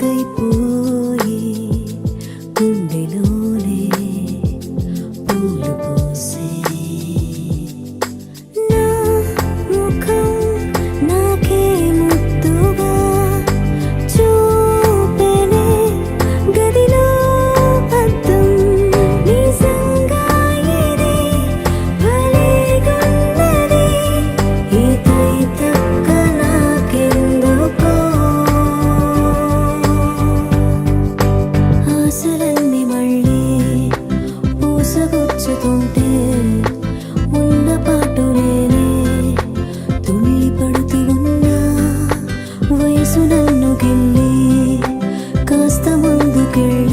సిగ్గుముక్కైపోయి గుండెలోనే పూలు పూసే నా ముఖం నాకే ముద్దుగా చూపెనే గదిలో అద్దం నిజంగా ఇది భలేగున్నది ఈ తక్క నాకెందుకో ఆశలన్నీ మళ్ళీ పూసగుచ్చుతుంటే ఉన్న పాటు నేనే తుళ్ళి పడుతూ ఉన్నా వయసు నన్ను గిల్లి కాస్త ముందుకెళ్ళి